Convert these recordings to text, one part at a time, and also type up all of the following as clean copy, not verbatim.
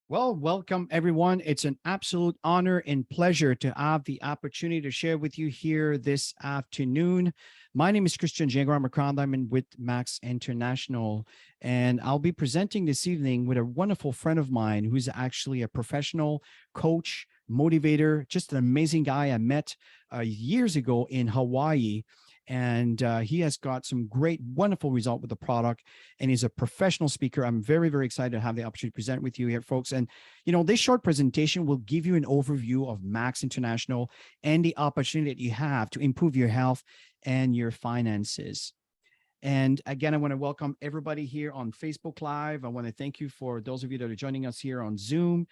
Well, welcome everyone. It's an absolute honor and pleasure to have the opportunity to share with you here this afternoon. My name is Gingras. I'm with Max International, and I'll be presenting this evening with a wonderful friend of mine who's actually a professional coach, motivator, just an amazing guy I met years ago in Hawaii. And he has got some great, wonderful result with the product, and he's a professional speaker. I'm very, very excited to have the opportunity to present with you here, folks. And this short presentation will give you an overview of Max International and the opportunity that you have to improve your health and your finances. And again, I want to welcome everybody here on Facebook Live. I want to thank you for those of you that are joining us here on Zoom.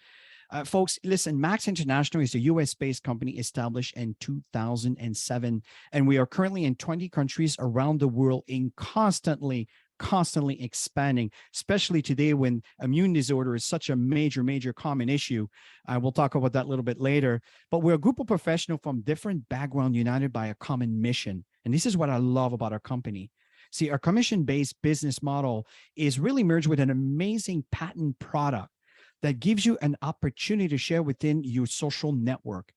Folks, listen, Max International is a US-based company established in 2007, and we are currently in 20 countries around the world in constantly expanding, especially today when immune disorder is such a major common issue. We'll talk about that a little bit later, but we're a group of professionals from different backgrounds united by a common mission. And this is what I love about our company. See, our commission-based business model is really merged with an amazing patent product that gives you an opportunity to share within your social network.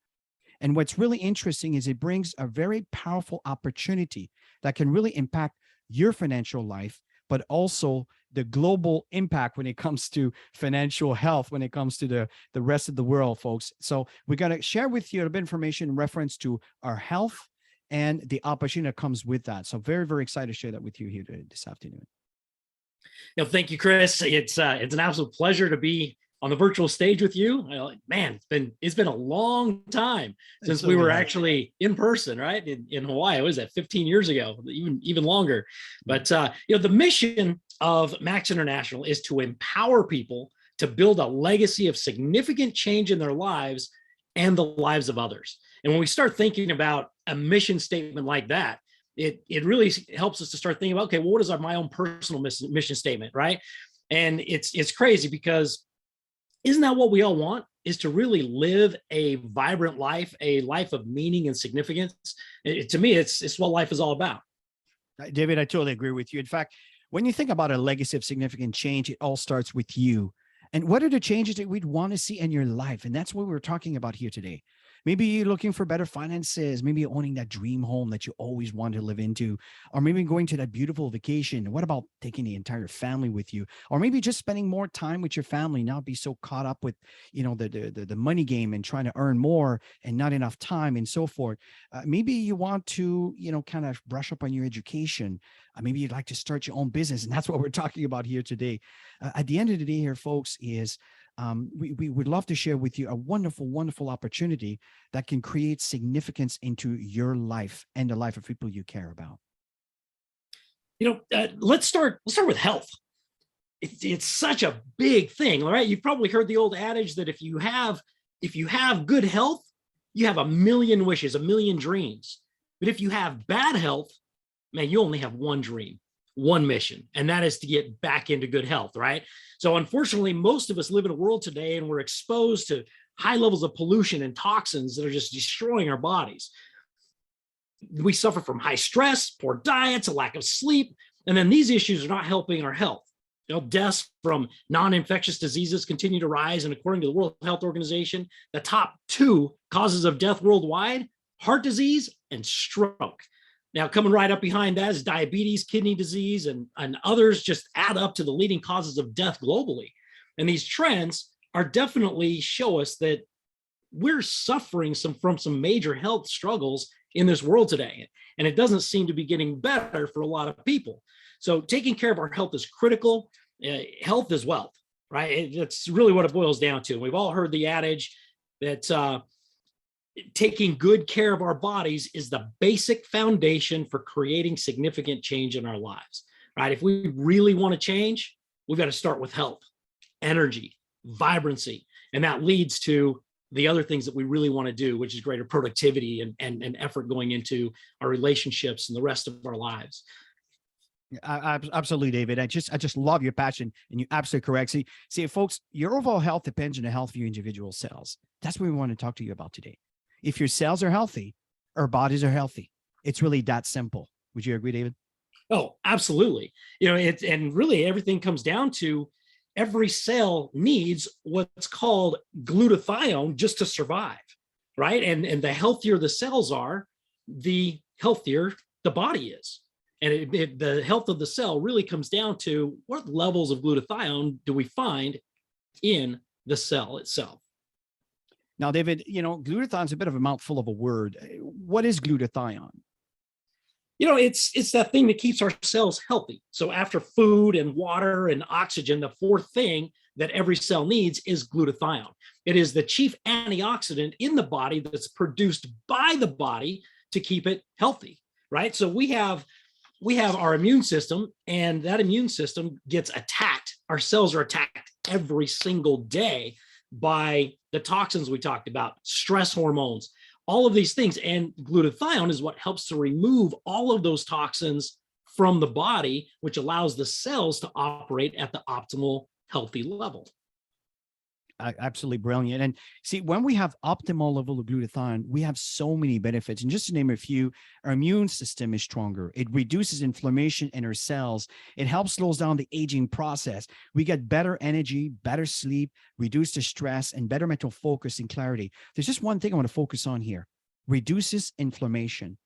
And what's really interesting is it brings a very powerful opportunity that can really impact your financial life, but also the global impact when it comes to financial health, when it comes to the rest of the world, folks. So we're going to share with you a bit of information in reference to our health and the opportunity that comes with that. So very, very excited to share that with you here this afternoon. Thank you, Chris. It's an absolute pleasure to be on the virtual stage with you. Man, it's been a long time since we were actually in person, right? In Hawaii. What was that, 15 years ago, even longer. But the mission of Max International is to empower people to build a legacy of significant change in their lives and the lives of others. And when we start thinking about a mission statement like that, it really helps us to start thinking about, okay, well, what is my own personal mission statement, right? And it's crazy because isn't that what we all want, is to really live a vibrant life, a life of meaning and significance? To me, it's what life is all about. David, I totally agree with you. In fact, when you think about a legacy of significant change, it all starts with you. And what are the changes that we'd want to see in your life? And that's what we're talking about here today. Maybe you're looking for better finances. Maybe you're owning that dream home that you always wanted to live into, or maybe going to that beautiful vacation. What about taking the entire family with you? Or maybe just spending more time with your family, not be so caught up with, the money game and trying to earn more and not enough time and so forth. Maybe you want to, kind of brush up on your education. Maybe you'd like to start your own business. And that's what we're talking about here today. At the end of the day here, folks, is we would love to share with you a wonderful opportunity that can create significance into your life and the life of people you care about. Let's start with health. It's such a big thing, all right? You've probably heard the old adage that if you have good health, you have a million wishes, a million dreams. But if you have bad health, man, you only have one dream, one mission, and that is to get back into good health, right? So unfortunately, most of us live in a world today and we're exposed to high levels of pollution and toxins that are just destroying our bodies. We suffer from high stress, poor diets, a lack of sleep, and then these issues are not helping our health. Deaths from non-infectious diseases continue to rise, and according to the World Health Organization, the top 2 causes of death worldwide: heart disease and stroke. Now, coming right up behind that is diabetes, kidney disease, and others just add up to the leading causes of death globally. And these trends are definitely show us that we're suffering from some major health struggles in this world today. And it doesn't seem to be getting better for a lot of people. So taking care of our health is critical. Health is wealth, right? That's really what it boils down to. We've all heard the adage that taking good care of our bodies is the basic foundation for creating significant change in our lives, right? If we really want to change, we've got to start with health, energy, vibrancy, and that leads to the other things that we really want to do, which is greater productivity and effort going into our relationships and the rest of our lives. Absolutely, David. I just love your passion, and you're absolutely correct. See, folks, your overall health depends on the health of your individual cells. That's what we want to talk to you about today. If your cells are healthy, our bodies are healthy. It's really that simple. Would you agree, David? Oh, absolutely. And really everything comes down to every cell needs what's called glutathione just to survive, right? And the healthier the cells are, the healthier the body is. And the health of the cell really comes down to what levels of glutathione do we find in the cell itself. Now, David, glutathione is a bit of a mouthful of a word. What is glutathione? It's that thing that keeps our cells healthy. So after food and water and oxygen, the fourth thing that every cell needs is glutathione. It is the chief antioxidant in the body that's produced by the body to keep it healthy, right? So we have our immune system, and that immune system gets attacked. Our cells are attacked every single day by the toxins we talked about, stress hormones, all of these things. And glutathione is what helps to remove all of those toxins from the body, which allows the cells to operate at the optimal healthy level. Absolutely brilliant. And see, when we have optimal level of glutathione, we have so many benefits. And just to name a few, our immune system is stronger. It reduces inflammation in our cells. It helps slows down the aging process. We get better energy, better sleep, reduce the stress, and better mental focus and clarity. There's just one thing I want to focus on here. Reduces inflammation.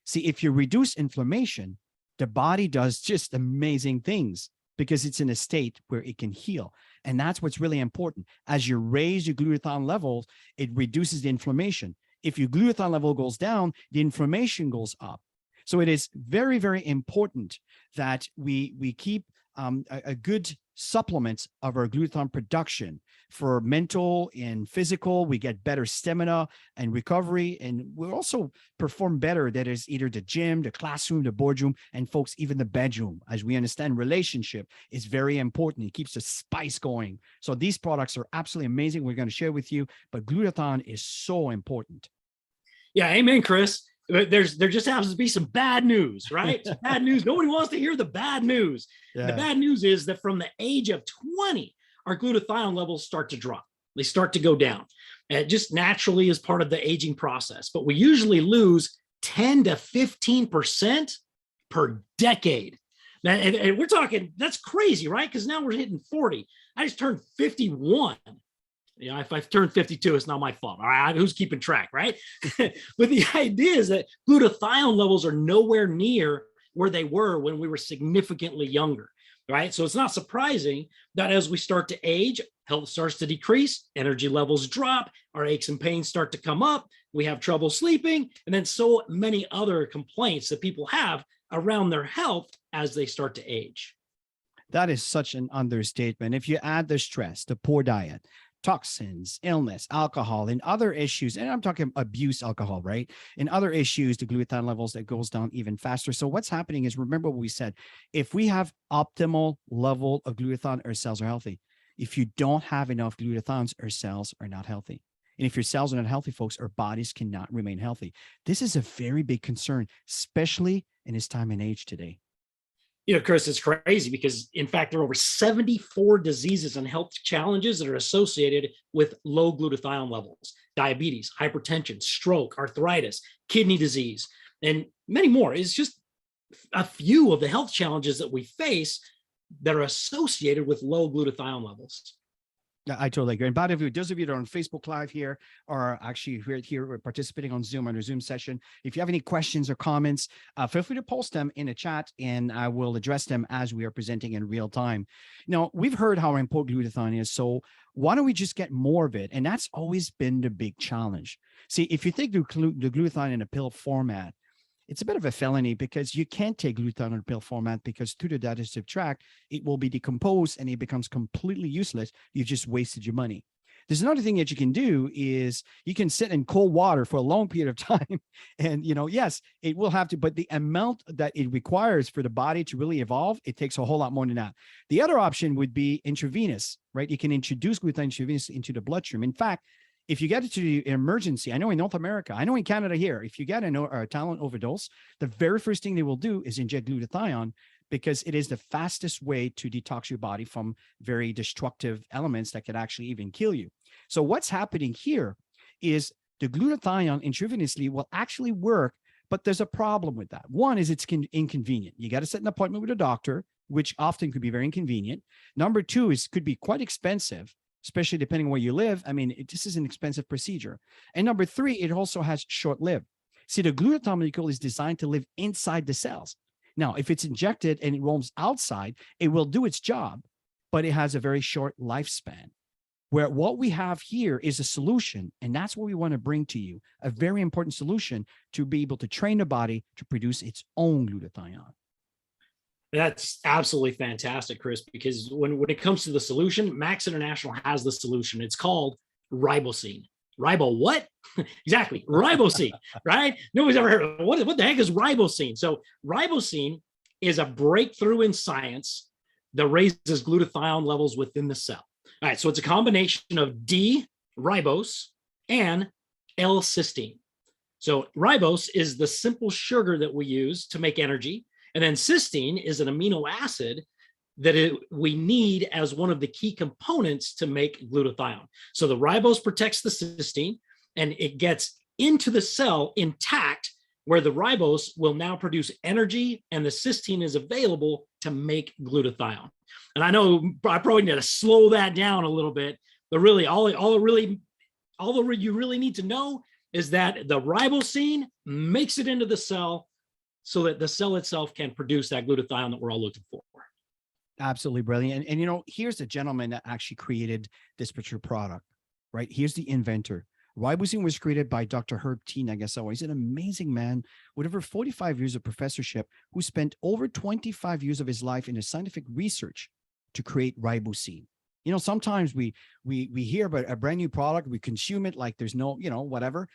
See, if you reduce inflammation, the body does just amazing things because it's in a state where it can heal. And that's what's really important. As you raise your glutathione levels, it reduces the inflammation. If your glutathione level goes down, the inflammation goes up. So it is very, very important that we keep a good supplement of our glutathione production for mental and physical. We get better stamina and recovery, and we'll also perform better. That is either the gym, the classroom, the boardroom, and folks, even the bedroom. As we understand, relationship is very important. It keeps the spice going. So these products are absolutely amazing. We're going to share with you, but glutathione is so important. Yeah, amen, Chris. There just happens to be some bad news, right? Some bad news. Nobody wants to hear the bad news. Yeah. The bad news is that from the age of 20, our glutathione levels start to drop. They start to go down. And just naturally as part of the aging process. But we usually lose 10 to 15% per decade. Now, and we're talking, that's crazy, right? Because now we're hitting 40. I just turned 51. If I've turned 52, it's not my fault. All right, who's keeping track, right? But the idea is that glutathione levels are nowhere near where they were when we were significantly younger, right? So it's not surprising that as we start to age, health starts to decrease, energy levels drop, our aches and pains start to come up, we have trouble sleeping, and then so many other complaints that people have around their health as they start to age. That is such an understatement. If you add the stress, the poor diet, toxins, illness, alcohol, and other issues, and I'm talking abuse alcohol, right? And other issues, the glutathione levels that goes down even faster. So what's happening is, remember what we said, if we have optimal level of glutathione, our cells are healthy. If you don't have enough glutathiones, our cells are not healthy. And if your cells are not healthy, folks, our bodies cannot remain healthy. This is a very big concern, especially in this time and age today. Chris, it's crazy because, in fact, there are over 74 diseases and health challenges that are associated with low glutathione levels: diabetes, hypertension, stroke, arthritis, kidney disease, and many more. It's just a few of the health challenges that we face that are associated with low glutathione levels. I totally agree. And by the way, those of you that are on Facebook Live here, or actually here participating on Zoom on our Zoom session, if you have any questions or comments, feel free to post them in the chat, and I will address them as we are presenting in real time. Now, we've heard how important glutathione is, so why don't we just get more of it? And that's always been the big challenge. See, if you think the glutathione in a pill format, it's a bit of a felony because you can't take glutathione in a pill format, because through the digestive tract, it will be decomposed and it becomes completely useless. You've just wasted your money. There's another thing that you can do is you can sit in cold water for a long period of time. And, yes, it will have to, but the amount that it requires for the body to really evolve, it takes a whole lot more than that. The other option would be intravenous, right? You can introduce glutathione intravenous into the bloodstream. In fact, if you get it to the emergency, I know in North America, I know in Canada here, if you get a Tylenol overdose, the very first thing they will do is inject glutathione, because it is the fastest way to detox your body from very destructive elements that could actually even kill you. So what's happening here is the glutathione intravenously will actually work, but there's a problem with that. One is it's inconvenient. You got to set an appointment with a doctor. which often could be very inconvenient. Number two is could be quite expensive, especially depending on where you live. I mean, this is an expensive procedure. And number three, it also has short-lived. See, the glutathione molecule is designed to live inside the cells. Now, if it's injected and it roams outside, it will do its job, but it has a very short lifespan. Where what we have here is a solution, and that's what we want to bring to you, a very important solution to be able to train the body to produce its own glutathione. That's absolutely fantastic, Chris, because when it comes to the solution, Max International has the solution. It's called ribosine. Ribo what? Exactly, ribosine, right? Nobody's ever heard of what the heck is ribosine? So ribosine is a breakthrough in science that raises glutathione levels within the cell. All right, so it's a combination of D-ribose and L-cysteine. So ribose is the simple sugar that we use to make energy, and then cysteine is an amino acid that we need as one of the key components to make glutathione. So the ribose protects the cysteine, and it gets into the cell intact, where the ribose will now produce energy, and the cysteine is available to make glutathione. And I know I probably need to slow that down a little bit, but really all you really need to know is that the ribosine makes it into the cell so that the cell itself can produce that glutathione that we're all looking for. Absolutely brilliant. And you know, here's a gentleman that actually created this particular product, right? Here's the inventor. Ribosine was created by Dr. Herb T. Nagasawa. He's an amazing man with over 45 years of professorship who spent over 25 years of his life in a scientific research to create ribosine. You know, sometimes we hear about a brand new product, we consume it like there's no, whatever.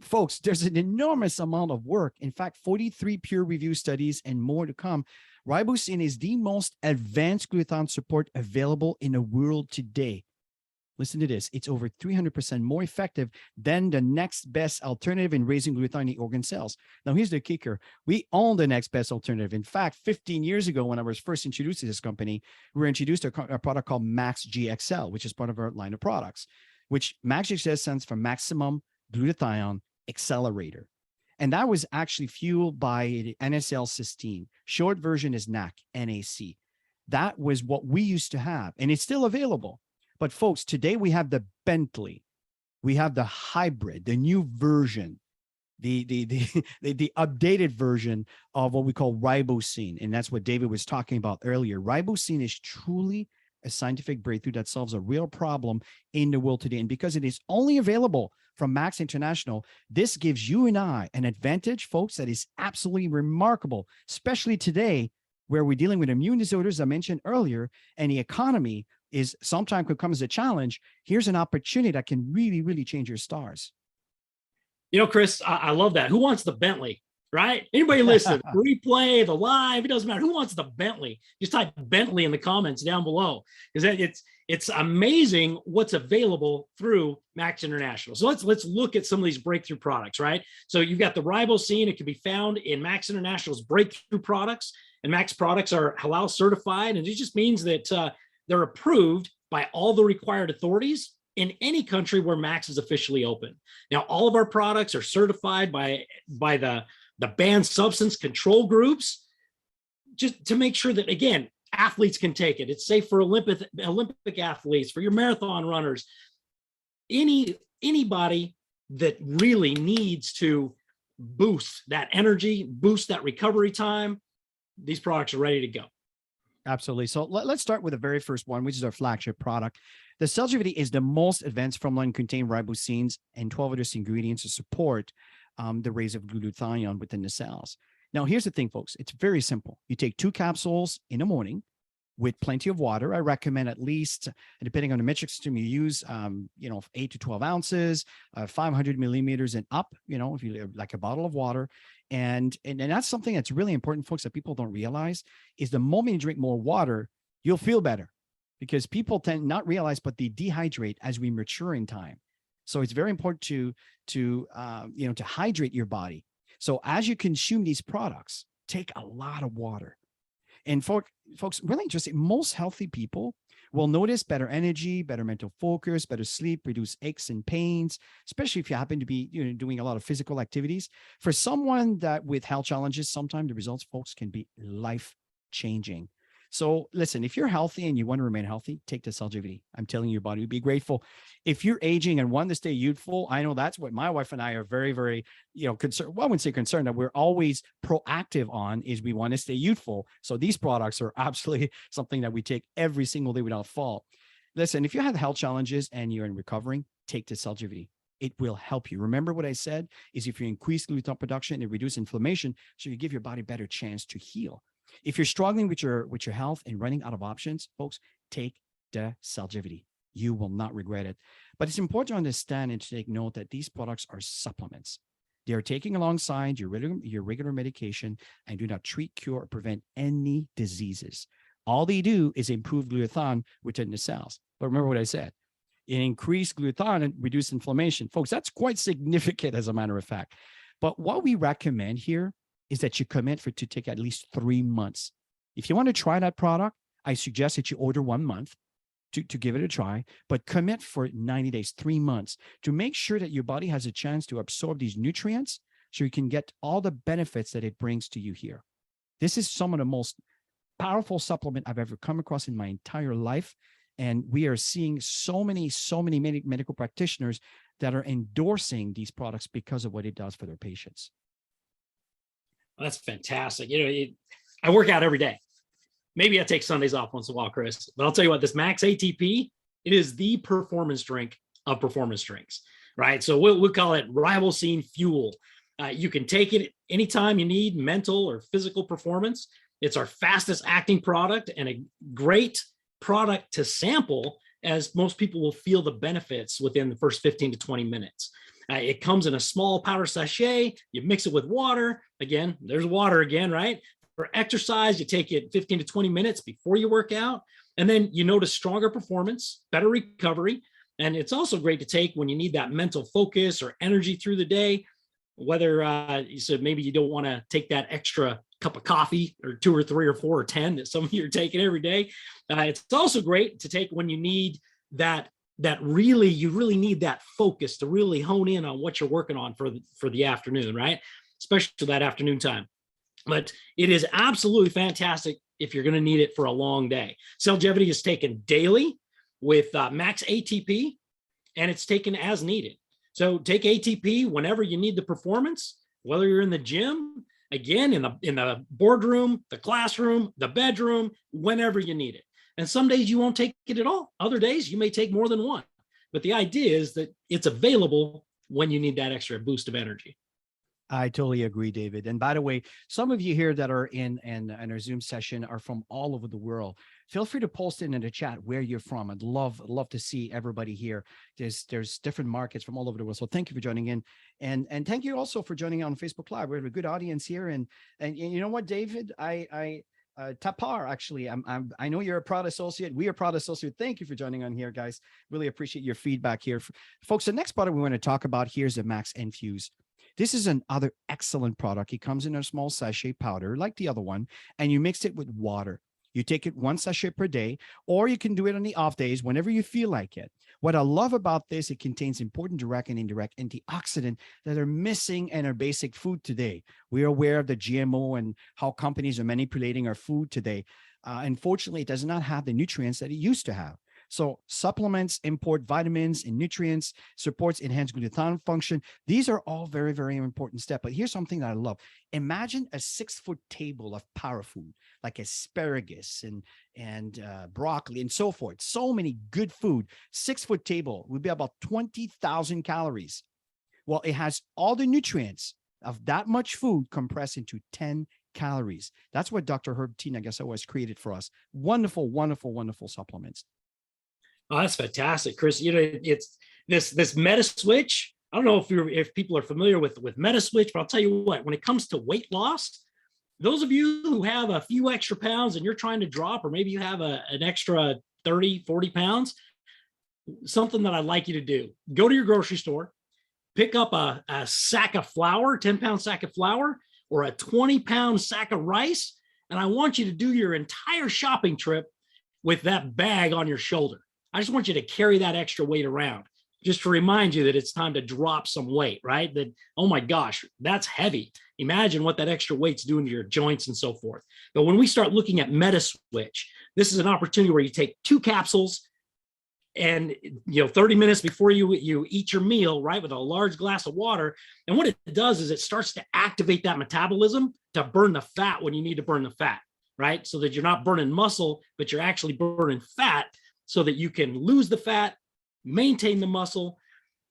Folks, there's an enormous amount of work. In fact, 43 peer-reviewed studies and more to come. Ribosine is the most advanced glutathione support available in the world today. Listen to this. It's over 300% more effective than the next best alternative in raising glutathione in the organ cells. Now, here's the kicker. We own the next best alternative. In fact, 15 years ago, when I was first introduced to this company, we were introduced to a product called Max GXL, which is part of our line of products, which Max GXL stands for Maximum Glutathione Accelerator. And that was actually fueled by the NSL-cysteine. Short version is NAC. That was what we used to have, and it's still available. But folks, today we have the Bentley, we have the hybrid, the new version, the updated version of what we call ribosine. And that's what David was talking about earlier. Ribosine is truly a scientific breakthrough that solves a real problem in the world today. And because it is only available from Max International, this gives you and I an advantage, folks, that is absolutely remarkable, especially today where we're dealing with immune disorders I mentioned earlier, and the economy is sometimes could come as a challenge. Here's an opportunity that can really, really change your stars. You know, Chris, I love that. Who wants the Bentley, right? Anybody listen, replay, the live, it doesn't matter. Who wants the Bentley? Just type Bentley in the comments down below, because it's amazing what's available through Max International. So let's look at some of these breakthrough products, right? So you've got the ribosine. It can be found in Max International's breakthrough products, and Max products are halal certified, and it just means that they're approved by all the required authorities in any country where Max is officially open. Now, all of our products are certified by the banned substance control groups, just to make sure that, again, athletes can take it. It's safe for Olympic athletes, for your marathon runners, anybody that really needs to boost that energy, boost that recovery time. These products are ready to go. Absolutely. So let's start with the very first one, which is our flagship product. The Celgivity is the most advanced formula and contain ribosines and 12 other ingredients to support the raise of glutathione within the cells. Now, here's the thing, folks. It's very simple. You take 2 capsules in the morning with plenty of water. I recommend at least, depending on the metric system you use, 8 to 12 ounces, 500 millimeters and up, if you like a bottle of water. And that's something that's really important, folks, that people don't realize is the moment you drink more water, you'll feel better, because people tend not realize, but they dehydrate as we mature in time. So it's very important to hydrate your body. So as you consume these products, take a lot of water. And folks, really interesting, most healthy people will notice better energy, better mental focus, better sleep, reduce aches and pains, especially if you happen to be doing a lot of physical activities. For someone that with health challenges, sometimes the results, folks, can be life-changing. So listen, if you're healthy and you want to remain healthy, take the Celgivity. I'm telling you, your body would be grateful. If you're aging and want to stay youthful, I know that's what my wife and I are very, very, concerned. Well, I wouldn't say concerned, that we're always proactive on is we want to stay youthful. So these products are absolutely something that we take every single day without fault. Listen, if you have health challenges and you're in recovering, take the Celgivity. It will help you. Remember what I said is if you increase glutathione production, it reduces inflammation, so you give your body a better chance to heal. If you're struggling with your health and running out of options, folks, take the Celgivity. You will not regret it. But it's important to understand and to take note that these products are supplements. They are taken alongside your regular medication and do not treat, cure, or prevent any diseases. All they do is improve glutathione within the cells. But remember what I said. It increased glutathione and reduced inflammation. Folks, that's quite significant as a matter of fact. But what we recommend here is that you commit to take at least 3 months. If you want to try that product, I suggest that you order 1 month to give it a try, but commit for 90 days, 3 months, to make sure that your body has a chance to absorb these nutrients so you can get all the benefits that it brings to you here. This is some of the most powerful supplement I've ever come across in my entire life. And we are seeing so many medical practitioners that are endorsing these products because of what it does for their patients. Well, that's fantastic. I work out every day. Maybe I take Sundays off once in a while, Chris, but I'll tell you what, this Max ATP, it is the performance drink of performance drinks, right? So we'll call it ribosine fuel. You can take it anytime you need mental or physical performance. It's our fastest acting product and a great product to sample, as most people will feel the benefits within the first 15 to 20 minutes. It comes in a small powder sachet. You mix it with water. Again, there's water again, right? For exercise, you take it 15 to 20 minutes before you work out. And then you notice stronger performance, better recovery. And it's also great to take when you need that mental focus or energy through the day, whether you said maybe you don't want to take that extra cup of coffee or 2 or 3 or 4 or 10 that some of you are taking every day. It's also great to take when you need you really need that focus to really hone in on what you're working on for the afternoon, right? Especially that afternoon time. But it is absolutely fantastic if you're going to need it for a long day. Celgivity is taken daily with Max ATP, and it's taken as needed. So take ATP whenever you need the performance, whether you're in the gym, again, in the boardroom, the classroom, the bedroom, whenever you need it. And some days you won't take it at all. Other days you may take more than one. But the idea is that it's available when you need that extra boost of energy. I totally agree, David. And by the way, some of you here that are in our Zoom session are from all over the world. Feel free to post in the chat where you're from. I'd love to see everybody here. There's different markets from all over the world. So thank you for joining in, and thank you also for joining on Facebook Live. We have a good audience here, and you know what, David, Tapar, actually, I know you're a proud associate. We are proud associate. Thank you for joining on here, guys. Really appreciate your feedback here, folks. The next product we want to talk about here is the Max Infuse. This is another excellent product. It comes in a small sachet powder like the other one, and you mix it with water. You take it 1 sachet per day, or you can do it on the off days whenever you feel like it. What I love about this, it contains important direct and indirect antioxidants that are missing in our basic food today. We are aware of the GMO and how companies are manipulating our food today. Unfortunately, it does not have the nutrients that it used to have. So supplements, import vitamins and nutrients, supports enhanced glutathione function. These are all very, very important steps. But here's something that I love. Imagine a 6-foot table of power food, like asparagus and broccoli and so forth. So many good food. 6-foot table would be about 20,000 calories. Well, it has all the nutrients of that much food compressed into 10 calories. That's what Dr. Herb T. Nagasa has created for us. Wonderful, wonderful, wonderful supplements. Oh, that's fantastic, Chris. It's this Meta Switch. I don't know if people are familiar with Meta Switch, but I'll tell you what, when it comes to weight loss, those of you who have a few extra pounds and you're trying to drop, or maybe you have an extra 30, 40 pounds, something that I'd like you to do, go to your grocery store, pick up a sack of flour, 10-pound sack of flour, or a 20-pound sack of rice. And I want you to do your entire shopping trip with that bag on your shoulder. I just want you to carry that extra weight around. just to remind you that it's time to drop some weight, right? That, oh my gosh, that's heavy. Imagine what that extra weight's doing to your joints and so forth. But when we start looking at MetaSwitch, this is an opportunity where you take 2 capsules and 30 minutes before you eat your meal, right, with a large glass of water. And what it does is it starts to activate that metabolism to burn the fat when you need to burn the fat, right? So that you're not burning muscle, but you're actually burning fat so that you can lose the fat, maintain the muscle.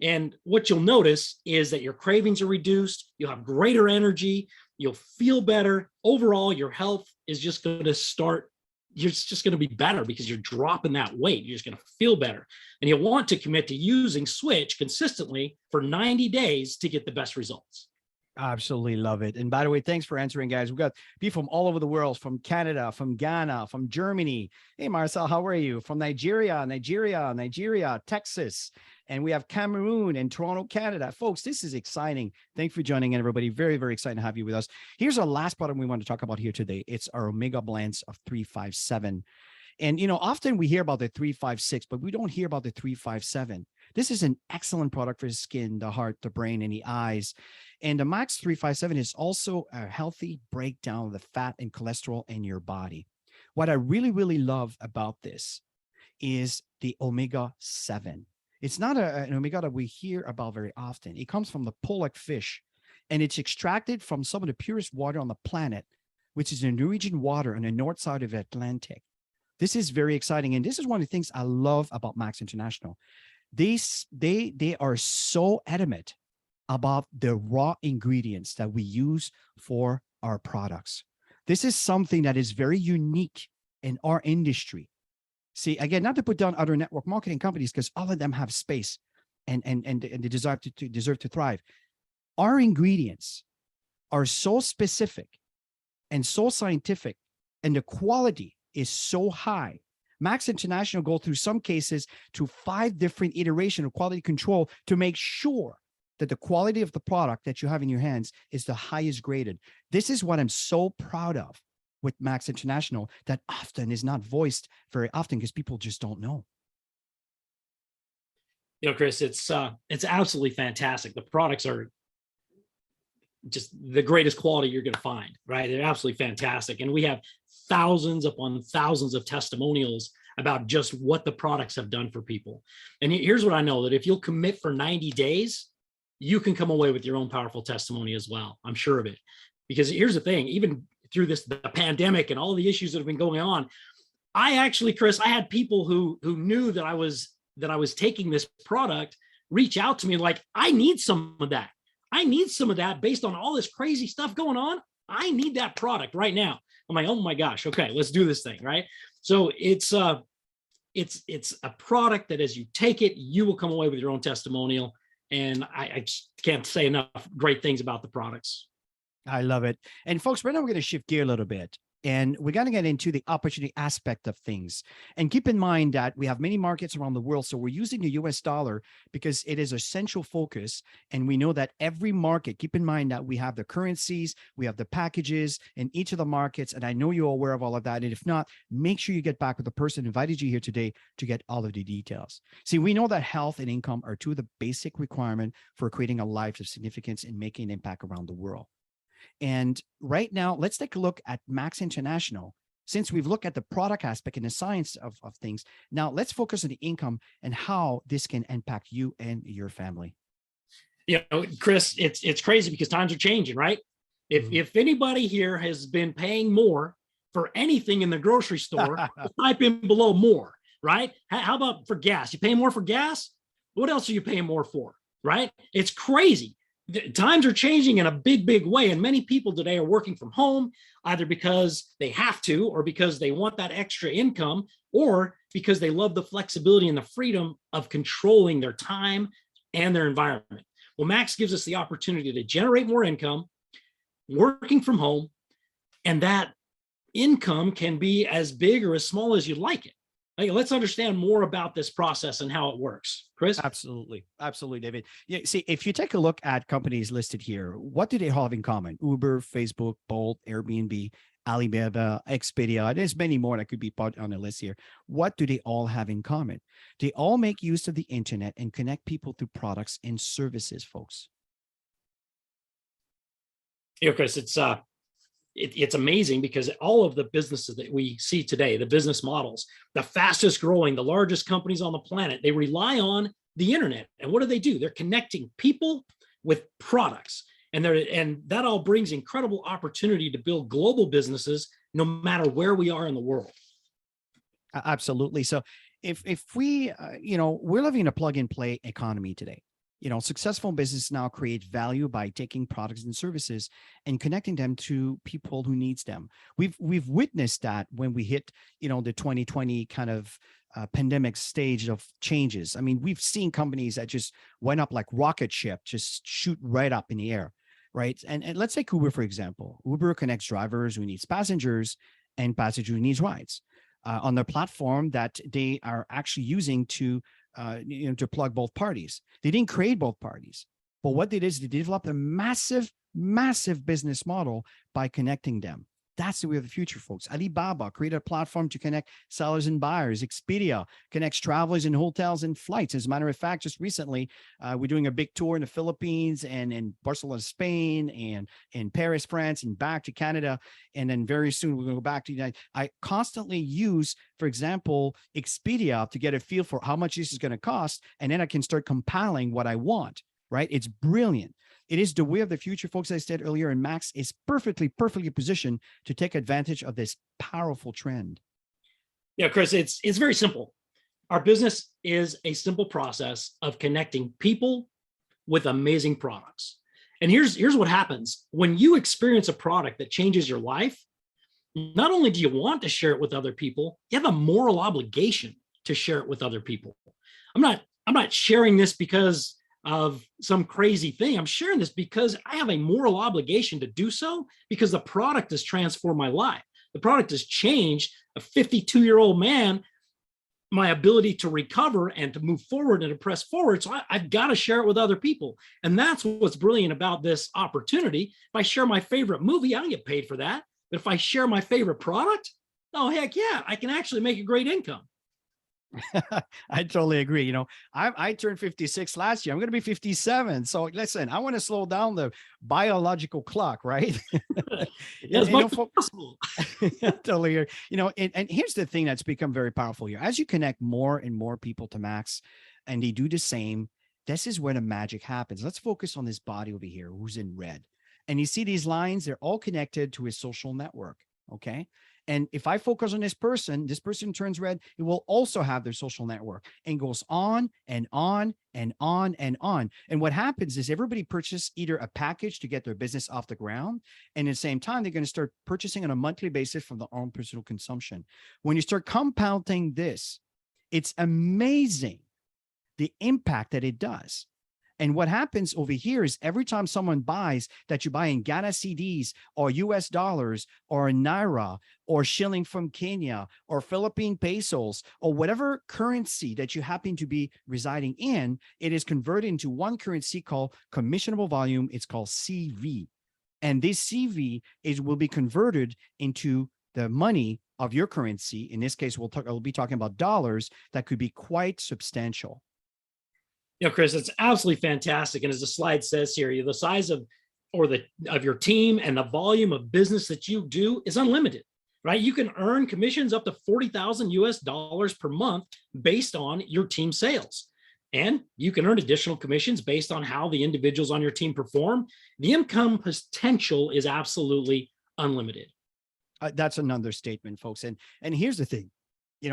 And what you'll notice is that your cravings are reduced, you'll have greater energy, you'll feel better. Overall, your health is just going to start, you're just going to be better because you're dropping that weight. You're just going to feel better. And you'll want to commit to using Switch consistently for 90 days to get the best results. Absolutely love it. And by the way, thanks for answering, guys. We've got people from all over the world, from Canada, from Ghana, from Germany. Hey, Marcel, how are you? From Nigeria, Texas. And we have Cameroon and Toronto, Canada. Folks, this is exciting. Thanks for joining in, everybody. Very, very excited to have you with us. Here's our last product we want to talk about here today. It's our Omega Blends of 357. And, often we hear about the 356, but we don't hear about the 357. This is an excellent product for the skin, the heart, the brain, and the eyes. And the Max 357 is also a healthy breakdown of the fat and cholesterol in your body. What I really, really love about this is the omega 7. It's not an omega that we hear about very often. It comes from the pollock fish, and it's extracted from some of the purest water on the planet, which is the Norwegian water on the north side of the Atlantic. This is very exciting. And this is one of the things I love about Max International. They are so adamant about the raw ingredients that we use for our products. This is something that is very unique in our industry. See, again, not to put down other network marketing companies, because all of them have space and they deserve to thrive. Our ingredients are so specific and so scientific, and the quality is so high. Max International go through some cases to 5 different iterations of quality control to make sure that the quality of the product that you have in your hands is the highest graded. This is what I'm so proud of with Max International, that often is not voiced very often because people just don't know. Chris, it's absolutely fantastic. The products are just the greatest quality you're going to find, right? They're absolutely fantastic. And we have thousands upon thousands of testimonials about just what the products have done for people. And here's what I know, that if you'll commit for 90 days, you can come away with your own powerful testimony as well. I'm sure of it. Because here's the thing, even through the pandemic and all the issues that have been going on, I actually, Chris, I had people who knew that I was taking this product reach out to me like, I need some of that. I need some of that based on all this crazy stuff going on. I need that product right now. I'm like, oh my gosh, okay, let's do this thing, right? So it's a product that as you take it, you will come away with your own testimonial. And I just can't say enough great things about the products. I love it. And folks, right now we're going to shift gear a little bit. And we're going to get into the opportunity aspect of things. And keep in mind that we have many markets around the world. So we're using the US dollar because it is a central focus. And we know that every market, keep in mind that we have the currencies, we have the packages in each of the markets. And I know you're aware of all of that. And if not, make sure you get back with the person who invited you here today to get all of the details. See, we know that health and income are 2 of the basic requirements for creating a life of significance and making an impact around the world. And right now, let's take a look at Max International. Since we've looked at the product aspect and the science of things, now let's focus on the income and how this can impact you and your family. Chris, it's crazy because times are changing, right? If anybody here has been paying more for anything in the grocery store, type in below more, right? How about for gas? You pay more for gas? What else are you paying more for, right? It's crazy. Times are changing in a big, big way. And many people today are working from home, either because they have to, or because they want that extra income, or because they love the flexibility and the freedom of controlling their time and their environment. Well, Max gives us the opportunity to generate more income, working from home, and that income can be as big or as small as you'd like it. Let's understand more about this process and how it works. Chris? Absolutely. Absolutely, David. Yeah, see, if you take a look at companies listed here, what do they all have in common? Uber, Facebook, Bolt, Airbnb, Alibaba, Expedia, there's many more that could be put on the list here. What do they all have in common? They all make use of the internet and connect people through products and services, folks. Chris, it's amazing because all of the businesses that we see today, the business models, the fastest growing, the largest companies on the planet, they rely on the internet. And what do? They're connecting people with products. And that all brings incredible opportunity to build global businesses no matter where we are in the world. Absolutely. So if we, we're living in a plug and play economy today. Successful businesses now create value by taking products and services and connecting them to people who needs them. We've witnessed that when we hit, the 2020 kind of pandemic stage of changes. I mean, we've seen companies that just went up like rocket ship, just shoot right up in the air, right? And let's take Uber, for example. Uber connects drivers who needs passengers and passengers who needs rides on their platform that they are actually using to plug both parties. They didn't create both parties, but what they did is they developed a massive business model by connecting them. That's the way of the future, folks. Alibaba created a platform to connect sellers and buyers. Expedia connects travelers and hotels and flights. As a matter of fact, just recently, we're doing a big tour in the Philippines and in Barcelona, Spain, and in Paris, France, and back to Canada. And then very soon we're going to go back to the United. I constantly use, for example, Expedia to get a feel for how much this is going to cost. And then I can start compiling what I want, right? It's brilliant. It is the way of the future, folks. As I said earlier, and Max is perfectly positioned to take advantage of this powerful trend. Yeah, Chris, it's very simple. Our business is a simple process of connecting people with amazing products. And here's what happens. When you experience a product that changes your life, not only do you want to share it with other people, you have a moral obligation to share it with other people. I'm not sharing this because of some crazy thing. I'm sharing this because I have a moral obligation to do so because the product has transformed my life. The product has changed a 52-year-old man, my ability to recover and to move forward and to press forward. So I've got to share it with other people. And that's what's brilliant about this opportunity. If I share my favorite movie, I don't get paid for that. But if I share my favorite product, oh, heck yeah, I can actually make a great income. I totally agree. I turned 56 last year. I'm going to be 57. So listen, I want to slow down the biological clock, right? As much as possible. Totally. And here's the thing that's become very powerful here. As you connect more and more people to Max and they do the same, this is where the magic happens. Let's focus on this body over here who's in red. And you see these lines, they're all connected to his social network. Okay. And if I focus on this person turns red, it will also have their social network and goes on and on and on and on. And what happens is everybody purchases either a package to get their business off the ground. And at the same time, they're going to start purchasing on a monthly basis from their own personal consumption. When you start compounding this, it's amazing the impact that it does. And what happens over here is every time someone buys that you buy in Ghana cedis or US dollars or Naira or shilling from Kenya or Philippine pesos or whatever currency that you happen to be residing in, it is converted into one currency called commissionable volume. It's called CV. And this CV will be converted into the money of your currency. In this case, we'll be talking about dollars that could be quite substantial. Chris, it's absolutely fantastic. And as the slide says here, the size of your team and the volume of business that you do is unlimited, right? You can earn commissions up to $40,000 per month based on your team sales. And you can earn additional commissions based on how the individuals on your team perform. The income potential is absolutely unlimited. That's an understatement, folks. And here's the thing,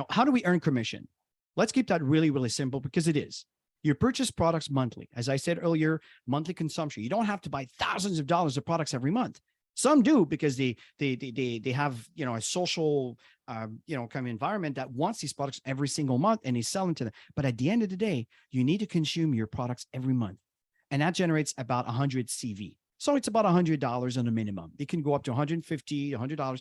how do we earn commission? Let's keep that really, really simple because it is. You purchase products monthly. As I said earlier, monthly consumption. You don't have to buy thousands of dollars of products every month. Some do because they have, a social, kind of environment that wants these products every single month and they sell them to them. But at the end of the day, you need to consume your products every month. And that generates about 100 CV. So it's about $100 on a minimum. It can go up to $150, $100.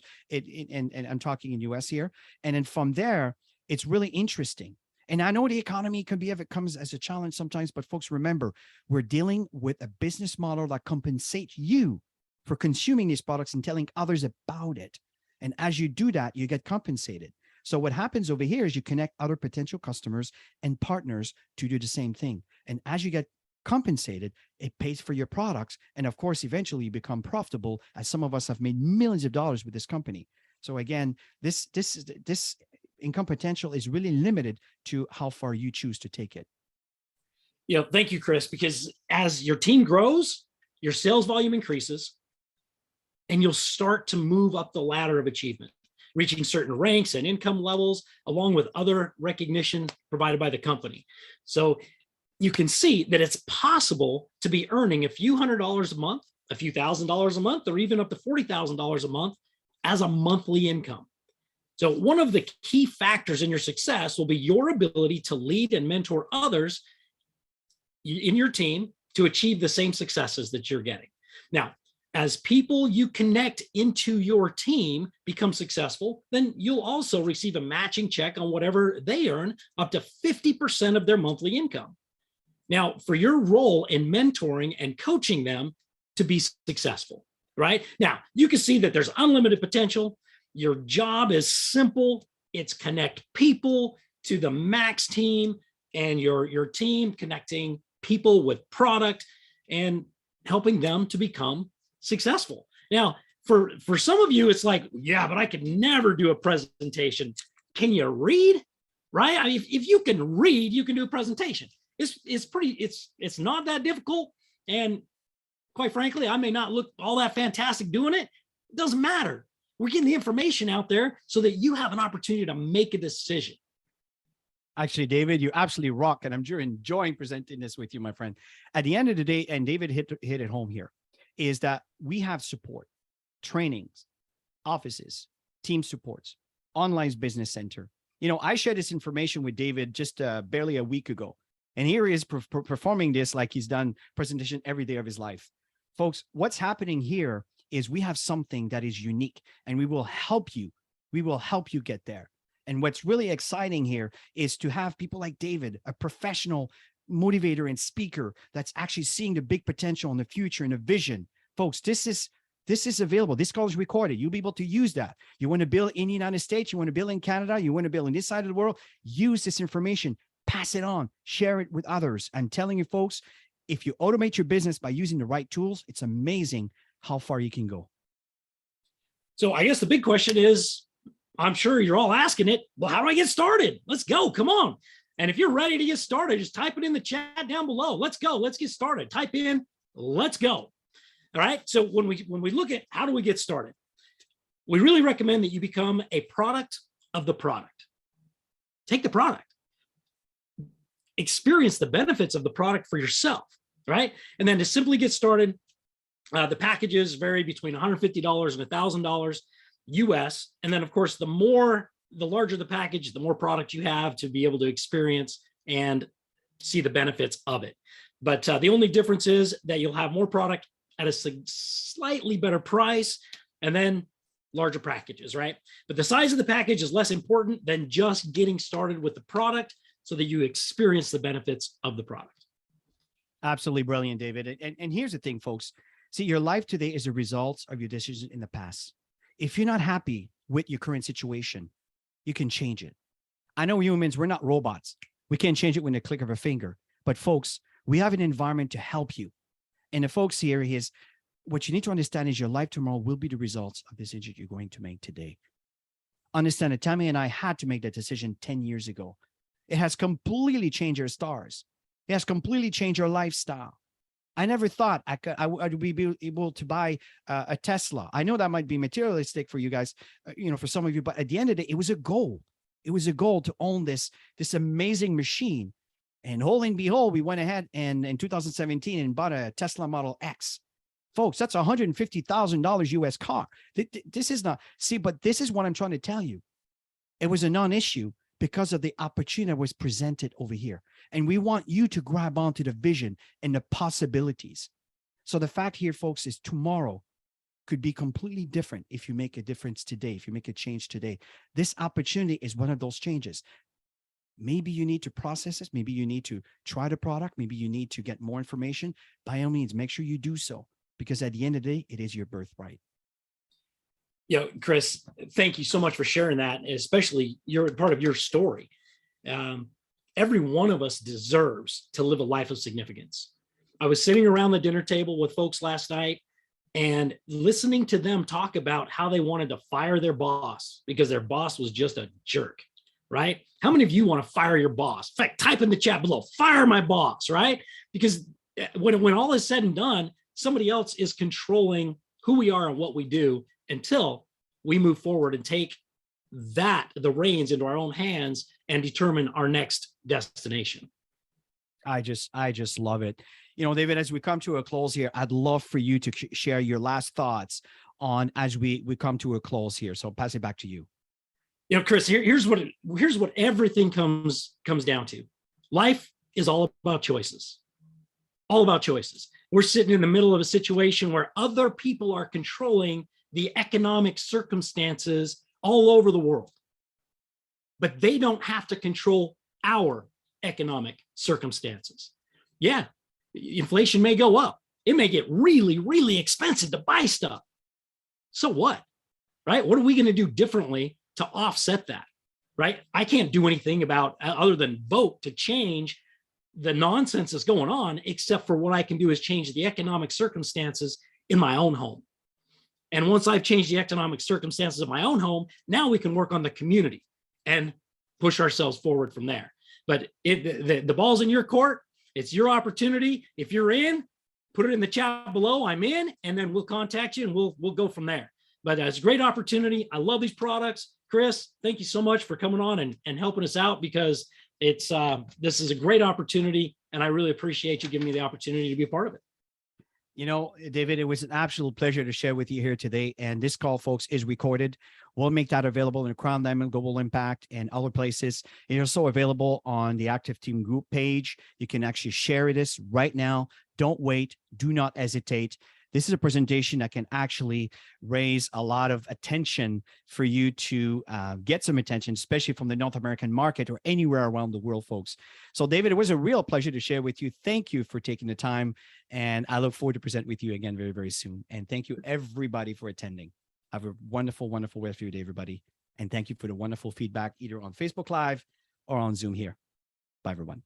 And I'm talking in US here. And then from there, it's really interesting. And I know the economy can be, if it comes as a challenge sometimes, but folks, remember, we're dealing with a business model that compensates you for consuming these products and telling others about it. And as you do that, you get compensated. So what happens over here is you connect other potential customers and partners to do the same thing. And as you get compensated, it pays for your products. And of course, eventually you become profitable, as some of us have made millions of dollars with this company. So again, this income potential is really limited to how far you choose to take it. Thank you, Chris, because as your team grows, your sales volume increases, and you'll start to move up the ladder of achievement, reaching certain ranks and income levels, along with other recognition provided by the company. So you can see that it's possible to be earning a few $100s a month, a few $1,000s a month, or even up to $40,000 a month as a monthly income. So one of the key factors in your success will be your ability to lead and mentor others in your team to achieve the same successes that you're getting. Now, as people you connect into your team become successful, then you'll also receive a matching check on whatever they earn, up to 50% of their monthly income. Now, for your role in mentoring and coaching them to be successful, right? Now, you can see that there's unlimited potential. Your job is simple. It's connect people to the Max team, and your team connecting people with product and helping them to become successful. Now, for some of you, it's like, yeah, but I could never do a presentation. Can you read? Right? I mean, if you can read, you can do a presentation. It's not that difficult. And quite frankly, I may not look all that fantastic doing it. It doesn't matter. We're getting the information out there so that you have an opportunity to make a decision. Actually, David, you absolutely rock. And I'm sure enjoying presenting this with you, my friend. At the end of the day, and David hit it home here, is that we have support, trainings, offices, team supports, online business center. I shared this information with David just barely a week ago. And here he is performing this like he's done presentation every day of his life. Folks, what's happening here is we have something that is unique, and we will help you. We will help you get there. And what's really exciting here is to have people like David, a professional motivator and speaker that's actually seeing the big potential in the future and a vision. Folks, this is available. This call is recorded. You'll be able to use that. You want to build in the United States, you want to build in Canada, you want to build in this side of the world, use this information, pass it on, share it with others. I'm telling you, folks, if you automate your business by using the right tools, it's amazing how far you can go. So I guess the big question is, I'm sure you're all asking it, well, how do I get started? Let's go. Come on. And if you're ready to get started, just type it in the chat down below. Let's go. Let's get started. Type in, let's go. All right. So when we look at how do we get started, we really recommend that you become a product of the product. Take the product, experience the benefits of the product for yourself, right? And then to simply get started, the packages vary between $150 and $1,000 US. And then of course, the larger the package, the more product you have to be able to experience and see the benefits of it. But the only difference is that you'll have more product at a slightly better price, and then larger packages, right? But the size of the package is less important than just getting started with the product so that you experience the benefits of the product. Absolutely brilliant, David. And here's the thing, folks. See, your life today is a result of your decisions in the past. If you're not happy with your current situation, you can change it. I know humans, we're not robots. We can't change it with a click of a finger. But folks, we have an environment to help you. And the folks here is, what you need to understand is your life tomorrow will be the results of this decision you're going to make today. Understand that Tammy and I had to make that decision 10 years ago. It has completely changed our stars. It has completely changed our lifestyle. I never thought I would be able to buy a Tesla. I know that might be materialistic for you guys, for some of you, but at the end of the day, it was a goal. It was a goal to own this amazing machine. And whole and behold, we went ahead and in 2017 and bought a Tesla Model X. Folks, that's $150,000 US car. This is not, see, but this is what I'm trying to tell you. It was a non-issue because of the opportunity that was presented over here. And we want you to grab onto the vision and the possibilities. So the fact here, folks, is tomorrow could be completely different if you make a difference today, if you make a change today. This opportunity is one of those changes. Maybe you need to process this. Maybe you need to try the product. Maybe you need to get more information. By all means, make sure you do so, because at the end of the day, it is your birthright. Chris, thank you so much for sharing that, especially you're part of your story. Every one of us deserves to live a life of significance. I was sitting around the dinner table with folks last night and listening to them talk about how they wanted to fire their boss because their boss was just a jerk, right? How many of you want to fire your boss? In fact, type in the chat below, fire my boss, right? Because when all is said and done, somebody else is controlling who we are and what we do until we move forward and take the reins into our own hands and determine our next destination. I just love it. David, as we come to a close here, I'd love for you to share your last thoughts on as we come to a close here. So I'll pass it back to you. Chris, here's what everything comes down to. Life is all about choices. All about choices. We're sitting in the middle of a situation where other people are controlling the economic circumstances all over the world. But they don't have to control our economic circumstances. Yeah, inflation may go up. It may get really, really expensive to buy stuff. So what, right? What are we going to do differently to offset that, right? I can't do anything about other than vote to change the nonsense that's going on, except for what I can do is change the economic circumstances in my own home. And once I've changed the economic circumstances of my own home, now we can work on the community and push ourselves forward from there. But the ball's in your court. It's your opportunity. If you're in, put it in the chat below. I'm in, and then we'll contact you and we'll go from there. But it's a great opportunity. I love these products. Chris, thank you so much for coming on and helping us out, because this is a great opportunity, and I really appreciate you giving me the opportunity to be a part of it. David, it was an absolute pleasure to share with you here today. And this call, folks, is recorded. We'll make that available in the Crown Diamond Global Impact and other places. It's also available on the Active Team Group page. You can actually share this right now. Don't wait. Do not hesitate. This is a presentation that can actually raise a lot of attention for you to get some attention, especially from the North American market or anywhere around the world, folks. So, David, it was a real pleasure to share with you. Thank you for taking the time, and I look forward to present with you again very, very soon. And thank you, everybody, for attending. Have a wonderful, wonderful rest of your day, everybody. And thank you for the wonderful feedback, either on Facebook Live or on Zoom here. Bye, everyone.